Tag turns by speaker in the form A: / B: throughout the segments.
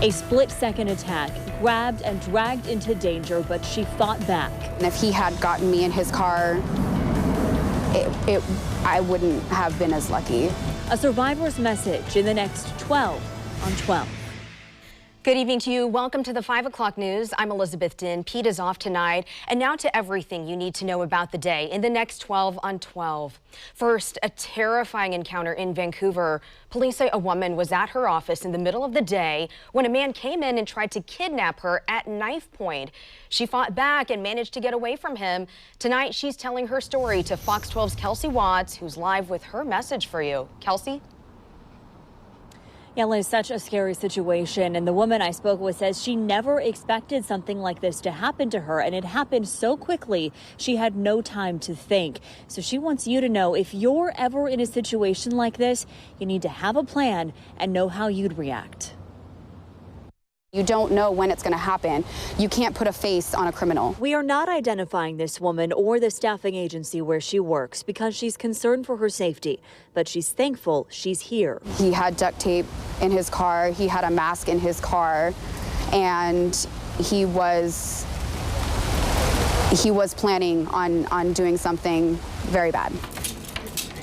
A: A split-second attack, grabbed and dragged into danger, but she fought back.
B: And if he had gotten me in his car, I wouldn't have been as lucky.
A: A survivor's message in the next 12 on 12.
C: Good evening to you. Welcome to the 5 o'clock news. I'm Elizabeth Din. Pete is off tonight. And now to everything you need to know about the day in the next 12 on 12. First, a terrifying encounter in Vancouver. Police say a woman was at her office in the middle of the day when a man came in and tried to kidnap her at knife point. She fought back and managed to get away from him. Tonight, she's telling her story to Fox 12's Kelsey Watts, who's live with her message for you. Kelsey?
A: Yeah, Liz, such a scary situation. And the woman I spoke with says she never expected something like this to happen to her. And it happened so quickly, she had no time to think. So she wants you to know if you're ever in a situation like this, you need to have a plan and know how you'd react.
B: You don't know when it's going to happen. You can't put a face on a criminal.
A: We are not identifying this woman or the staffing agency where she works because she's concerned for her safety, but she's thankful she's here.
B: He had duct tape in his car. He had a mask in his car, and he was planning on doing something very bad.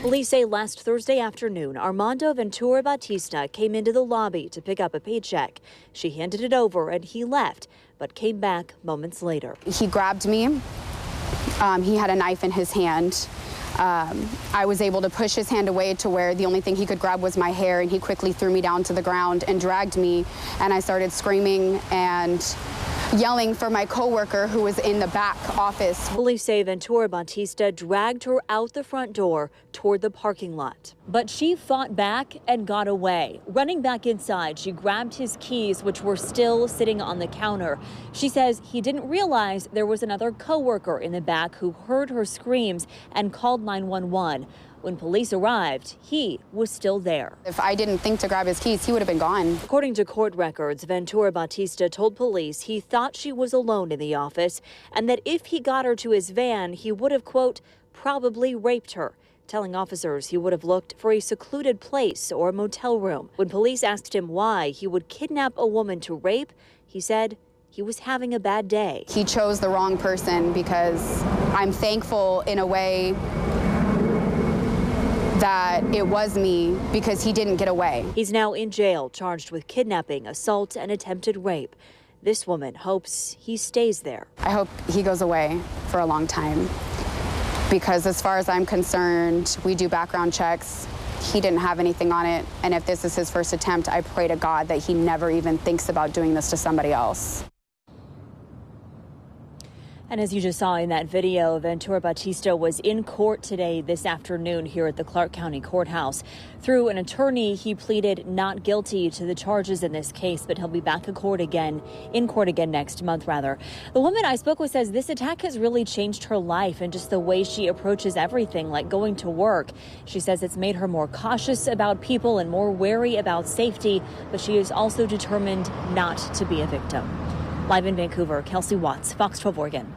A: Police say last Thursday afternoon, Armando Ventura Bautista came into the lobby to pick up a paycheck. She handed it over and he left, but came back moments later.
B: He grabbed me. He had a knife in his hand. I was able to push his hand away to where the only thing he could grab was my hair, and he quickly threw me down to the ground and dragged me, and I started screaming and yelling for my coworker who was in the back office.
A: Police say Ventura Bautista dragged her out the front door toward the parking lot. But she fought back and got away. Running back inside, she grabbed his keys, which were still sitting on the counter. She says he didn't realize there was another coworker in the back who heard her screams and called 911. When police arrived, he was still there.
B: If I didn't think to grab his keys, he would have been gone.
A: According to court records, Ventura Bautista told police he thought she was alone in the office and that if he got her to his van, he would have, quote, probably raped her, telling officers he would have looked for a secluded place or a motel room. When police asked him why he would kidnap a woman to rape, he said he was having a bad day.
B: He chose the wrong person, because I'm thankful in a way that it was me, because he didn't get away.
A: He's now in jail, charged with kidnapping, assault, and attempted rape. This woman hopes he stays there.
B: I hope he goes away for a long time, because as far as I'm concerned, we do background checks. He didn't have anything on it, and if this is his first attempt, I pray to God that he never even thinks about doing this to somebody else.
A: And as you just saw in that video, Ventura Bautista was in court today this afternoon here at the Clark County Courthouse. Through an attorney, he pleaded not guilty to the charges in this case, but he'll be back in court again next month, rather. The woman I spoke with says this attack has really changed her life and just the way she approaches everything, like going to work. She says it's made her more cautious about people and more wary about safety, but she is also determined not to be a victim. Live in Vancouver, Kelsey Watts, Fox 12 Oregon.